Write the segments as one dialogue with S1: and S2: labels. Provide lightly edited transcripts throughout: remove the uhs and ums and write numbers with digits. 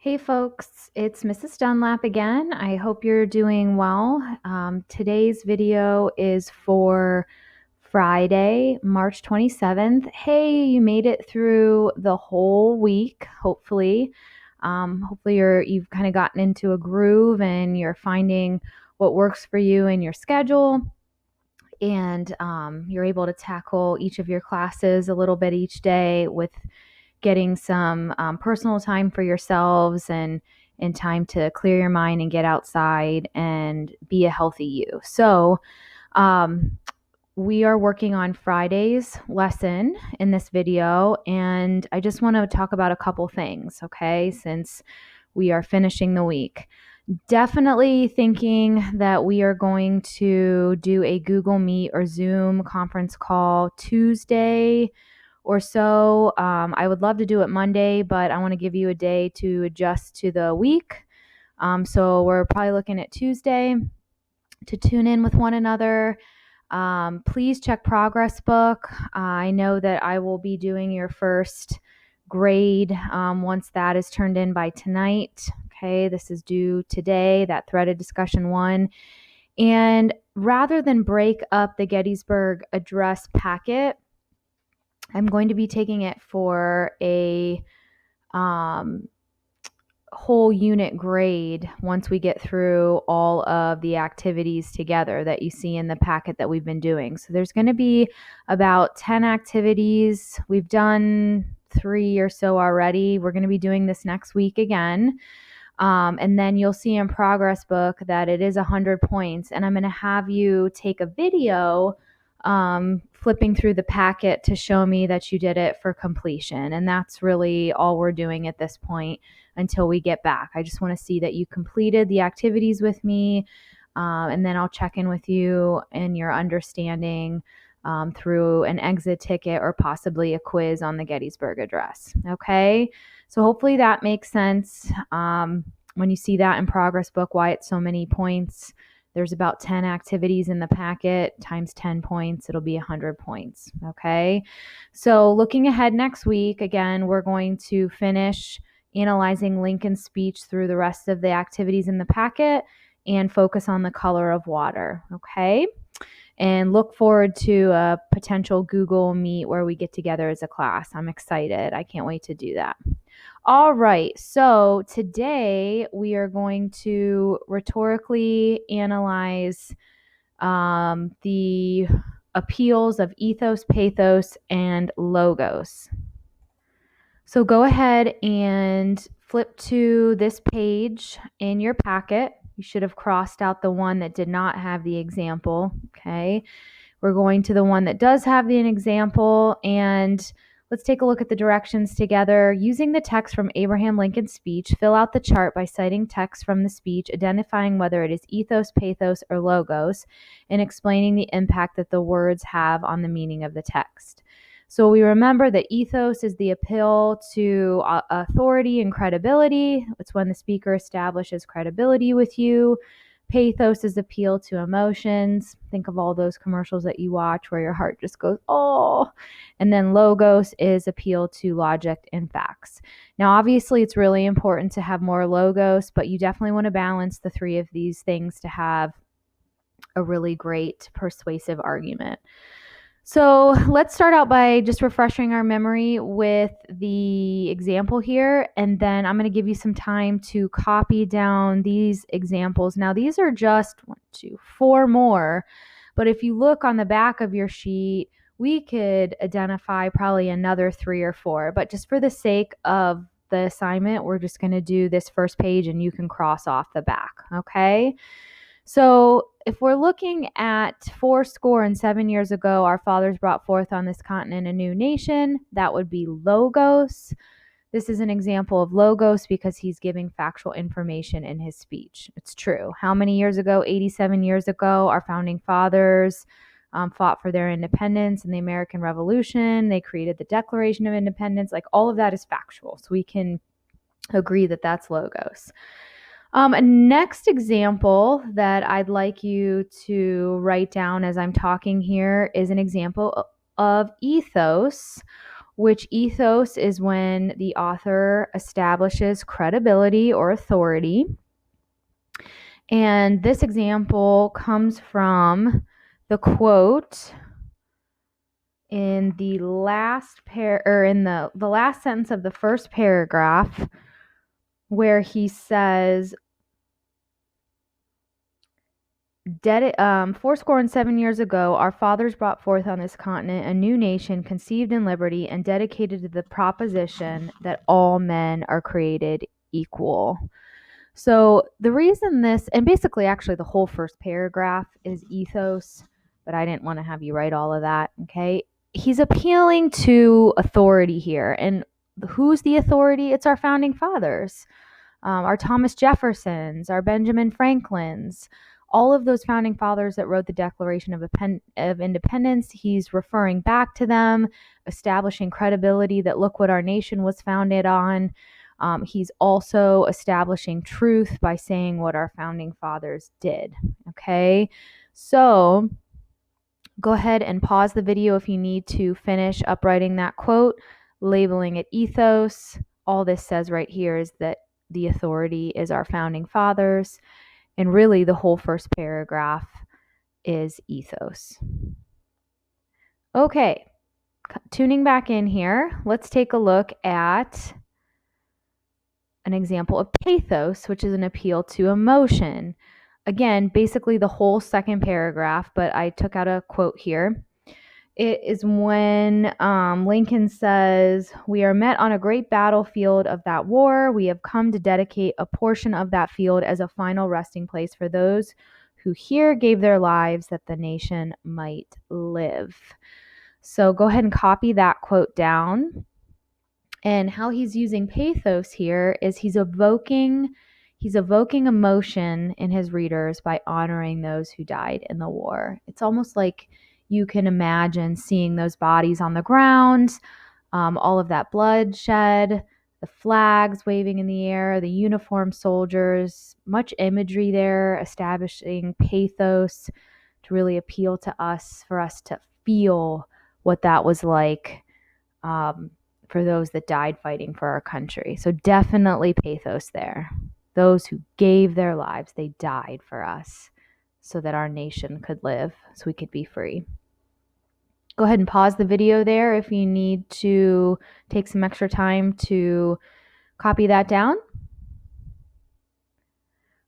S1: Hey folks, it's Mrs. Dunlap again. I hope you're doing well. Today's video is for Friday, March 27th. Hey, you made it through the whole week, hopefully. Hopefully you've kind of gotten into a groove and you're finding what works for you in your schedule. And you're able to tackle each of your classes a little bit each day with getting some personal time for yourselves and time to clear your mind and get outside and be a healthy you. So we are working on Friday's lesson in this video, and I just want to talk about a couple things, okay, since we are finishing the week. Definitely thinking that we are going to do a Google Meet or Zoom conference call Tuesday or so. I would love to do it Monday, but I want to give you a day to adjust to the week. So we're probably looking at Tuesday to tune in with one another. Please check Progress Book. I know that I will be doing your first grade once that is turned in by tonight. Okay, this is due today, that threaded discussion 1. And rather than break up the Gettysburg Address packet, I'm going to be taking it for a whole unit grade once we get through all of the activities together that you see in the packet that we've been doing. So there's going to be about 10 activities. We've done 3 or so already. We're going to be doing this next week again. And then you'll see in Progress Book that it is 100 points. And I'm going to have you take a video flipping through the packet to show me that you did it for completion. And that's really all we're doing at this point until we get back. I just want to see that you completed the activities with me, and then I'll check in with you and your understanding through an exit ticket or possibly a quiz on the Gettysburg Address. Okay, so hopefully that makes sense. When you see that in Progress Book, why it's so many points. There's about 10 activities in the packet times 10 points. It'll be 100 points. Okay, so looking ahead next week, again, we're going to finish analyzing Lincoln's speech through the rest of the activities in the packet and focus on the color of water. Okay, and look forward to a potential Google Meet where we get together as a class. I'm excited. I can't wait to do that. All right, so today we are going to rhetorically analyze the appeals of ethos, pathos, and logos. So go ahead and flip to this page in your packet. You should have crossed out the one that did not have the example, okay? We're going to the one that does have an example, and let's take a look at the directions together. Using the text from Abraham Lincoln's speech, fill out the chart by citing text from the speech, identifying whether it is ethos, pathos, or logos, and explaining the impact that the words have on the meaning of the text. So we remember that ethos is the appeal to authority and credibility. It's when the speaker establishes credibility with you. Pathos is appeal to emotions. Think of all those commercials that you watch where your heart just goes, oh. And then logos is appeal to logic and facts. Now, obviously, it's really important to have more logos, but you definitely want to balance the 3 of these things to have a really great persuasive argument. So let's start out by just refreshing our memory with the example here, and then I'm going to give you some time to copy down these examples. Now, these are just 4 more, but if you look on the back of your sheet, we could identify probably another 3 or 4, but just for the sake of the assignment, we're just going to do this first page and you can cross off the back, okay? So if we're looking at 7 years ago, our fathers brought forth on this continent a new nation, that would be logos. This is an example of logos because he's giving factual information in his speech. It's true. How many years ago? 87 years ago, our founding fathers fought for their independence in the American Revolution. They created the Declaration of Independence. Like, all of that is factual. So we can agree that that's logos. Next example that I'd like you to write down as I'm talking here is an example of ethos, which ethos is when the author establishes credibility or authority. And this example comes from the quote in the last the last sentence of the first paragraph, where he says, "Fourscore and 7 years ago, our fathers brought forth on this continent a new nation conceived in liberty and dedicated to the proposition that all men are created equal." So the reason this, and basically actually the whole first paragraph is ethos, but I didn't want to have you write all of that, okay? He's appealing to authority here. And who's the authority? It's our founding fathers, our Thomas Jeffersons, our Benjamin Franklins, all of those founding fathers that wrote the Declaration of Independence. He's referring back to them, establishing credibility that look what our nation was founded on. He's also establishing truth by saying what our founding fathers did. Okay, so go ahead and pause the video if you need to finish up writing that quote, labeling it ethos. All this says right here is that the authority is our founding fathers, and really the whole first paragraph is ethos. Okay, tuning back in here, let's take a look at an example of pathos, which is an appeal to emotion. Again, basically the whole second paragraph, but I took out a quote here. It is when Lincoln says, "We are met on a great battlefield of that war. We have come to dedicate a portion of that field as a final resting place for those who here gave their lives that the nation might live." So go ahead and copy that quote down. And how he's using pathos here is he's evoking emotion in his readers by honoring those who died in the war. It's almost like you can imagine seeing those bodies on the ground, all of that bloodshed, the flags waving in the air, the uniformed soldiers, much imagery there, establishing pathos to really appeal to us, for us to feel what that was like for those that died fighting for our country. So definitely pathos there. Those who gave their lives, they died for us so that our nation could live, so we could be free. Go ahead and pause the video there if you need to take some extra time to copy that down.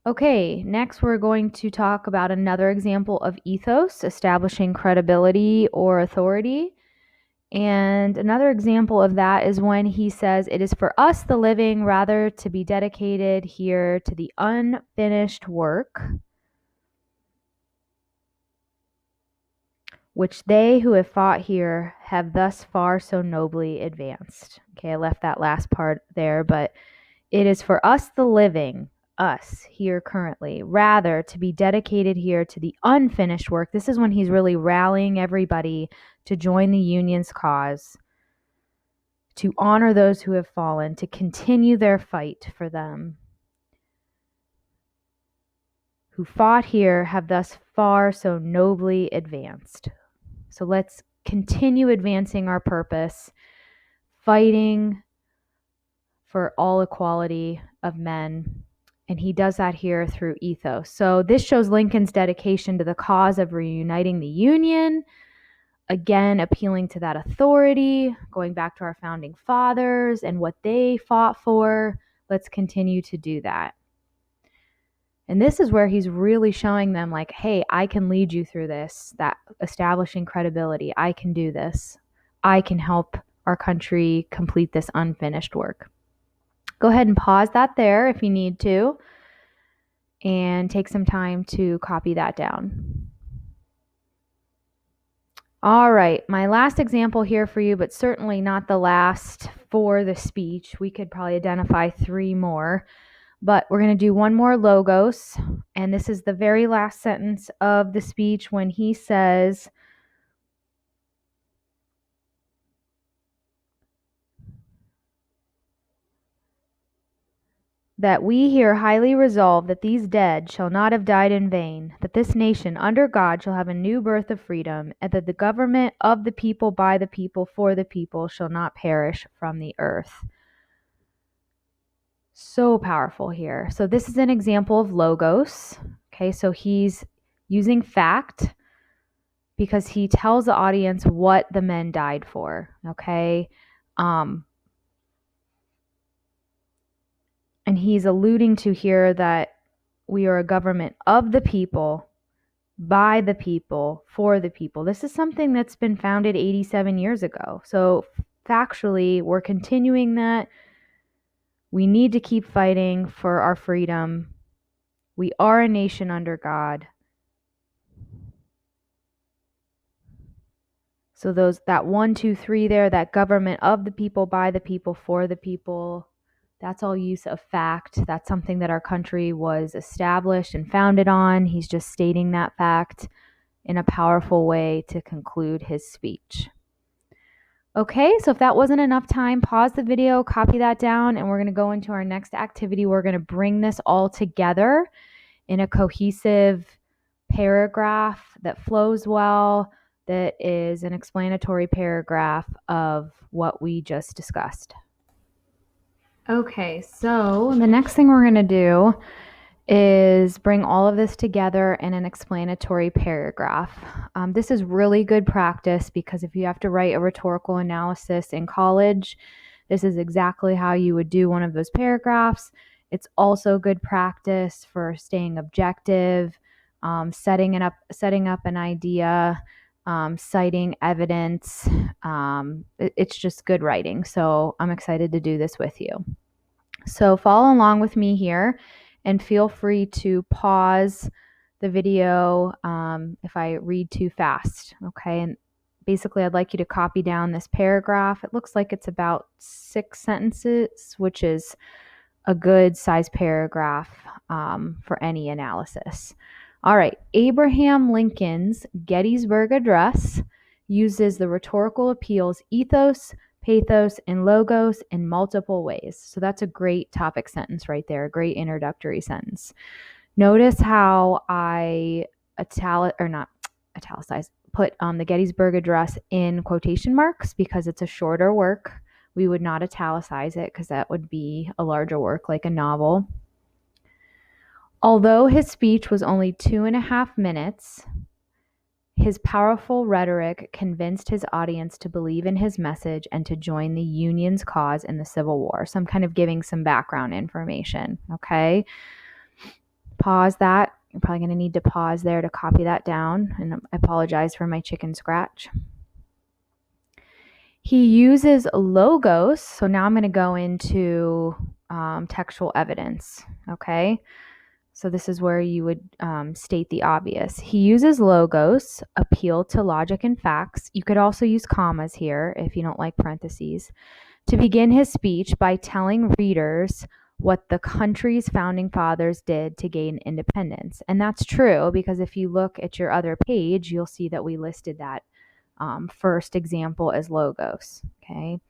S1: Okay, next we're going to talk about another example of ethos, establishing credibility or authority. And another example of that is when he says, "It is for us, the living, rather to be dedicated here to the unfinished work, which they who have fought here have thus far so nobly advanced." Okay, I left that last part there, but it is for us, the living, us here currently, rather to be dedicated here to the unfinished work. This is when he's really rallying everybody to join the Union's cause, to honor those who have fallen, to continue their fight for them. Who fought here have thus far so nobly advanced. So let's continue advancing our purpose, fighting for all equality of men. And he does that here through ethos. So this shows Lincoln's dedication to the cause of reuniting the Union, again appealing to that authority, going back to our founding fathers and what they fought for. Let's continue to do that. And this is where he's really showing them, like, hey, I can lead you through this, that establishing credibility. I can do this. I can help our country complete this unfinished work. Go ahead and pause that there if you need to, and take some time to copy that down. All right, my last example here for you, but certainly not the last for the speech. We could probably identify 3 more, but we're going to do one more logos, and this is the very last sentence of the speech when he says, that we here highly resolve that these dead shall not have died in vain, that this nation under God shall have a new birth of freedom, and that the government of the people, by the people, for the people shall not perish from the earth. So powerful here. So this is an example of logos. Okay, so he's using fact because he tells the audience what the men died for. Okay. And he's alluding to here that we are a government of the people, by the people, for the people. This is something that's been founded 87 years ago. So factually, we're continuing that. We need to keep fighting for our freedom. We are a nation under God. So that 1, 2, 3 there, that government of the people, by the people, for the people, that's all use of fact. That's something that our country was established and founded on. He's just stating that fact in a powerful way to conclude his speech. Okay, so if that wasn't enough time, pause the video, copy that down, and we're going to go into our next activity. We're going to bring this all together in a cohesive paragraph that flows well, that is an explanatory paragraph of what we just discussed. Okay, so the next thing we're going to do is bring all of this together in an explanatory paragraph. This is really good practice because if you have to write a rhetorical analysis in college, this is exactly how you would do one of those paragraphs. It's also good practice for staying objective, setting up an idea, citing evidence. It's just good writing. So I'm excited to do this with you. So follow along with me here and feel free to pause the video if I read too fast. Okay. And basically, I'd like you to copy down this paragraph. It looks like it's about 6 sentences, which is a good size paragraph for any analysis. All right. Abraham Lincoln's Gettysburg Address uses the rhetorical appeals ethos, pathos, and logos in multiple ways. So that's a great topic sentence right there, a great introductory sentence. Notice how I put the Gettysburg Address in quotation marks because it's a shorter work. We would not italicize it because that would be a larger work like a novel. Although his speech was only 2.5 minutes, his powerful rhetoric convinced his audience to believe in his message and to join the Union's cause in the Civil War. So I'm kind of giving some background information, okay? Pause that. You're probably going to need to pause there to copy that down, and I apologize for my chicken scratch. He uses logos, so now I'm going to go into textual evidence, okay? So this is where you would state the obvious. He uses logos, appeal to logic and facts. You could also use commas here if you don't like parentheses, to begin his speech by telling readers what the country's founding fathers did to gain independence. And that's true because if you look at your other page, you'll see that we listed that first example as logos, okay?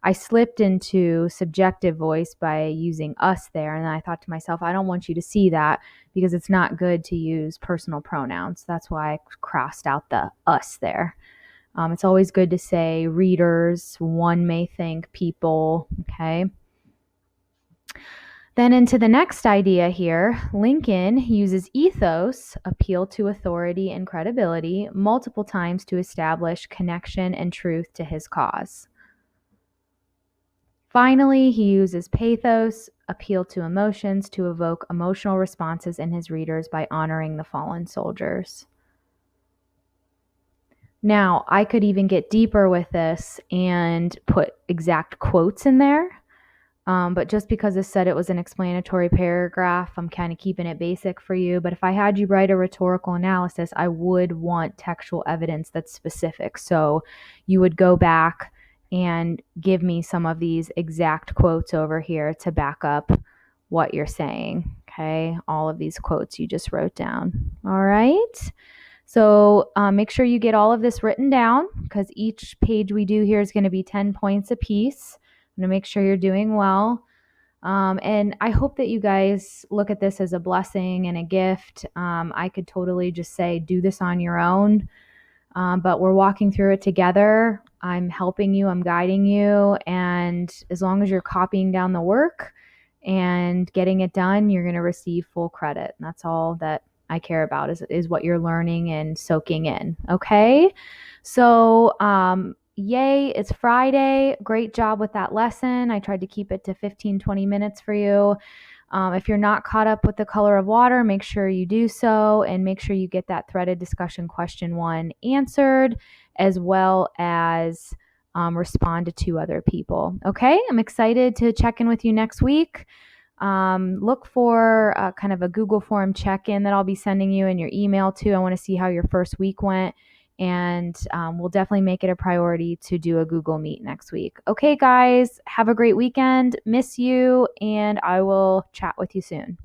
S1: I slipped into subjective voice by using us there, and I thought to myself, I don't want you to see that because it's not good to use personal pronouns. That's why I crossed out the us there. It's always good to say readers, one may think, people, okay? Then into the next idea here, Lincoln uses ethos, appeal to authority and credibility, multiple times to establish connection and truth to his cause. Finally, he uses pathos, appeal to emotions, to evoke emotional responses in his readers by honoring the fallen soldiers. Now, I could even get deeper with this and put exact quotes in there, but just because this said it was an explanatory paragraph, I'm kind of keeping it basic for you. But if I had you write a rhetorical analysis, I would want textual evidence that's specific. So you would go back and give me some of these exact quotes over here to back up what you're saying, okay? All of these quotes you just wrote down, all right? So make sure you get all of this written down because each page we do here is going to be 10 points apiece. I'm going to make sure you're doing well. And I hope that you guys look at this as a blessing and a gift. I could totally just say, do this on your own. But we're walking through it together. I'm helping you, I'm guiding you. And as long as you're copying down the work and getting it done, you're going to receive full credit. And that's all that I care about is what you're learning and soaking in. Okay. So, yay, it's Friday. Great job with that lesson. I tried to keep it to 15-20 minutes for you. If you're not caught up with The Color of Water, make sure you do so, and make sure you get that threaded discussion question 1 answered, as well as respond to 2 other people. Okay, I'm excited to check in with you next week. Look for kind of a Google form check-in that I'll be sending you in your email too. I want to see how your first week went. And we'll definitely make it a priority to do a Google Meet next week. Okay, guys, have a great weekend. Miss you, and I will chat with you soon.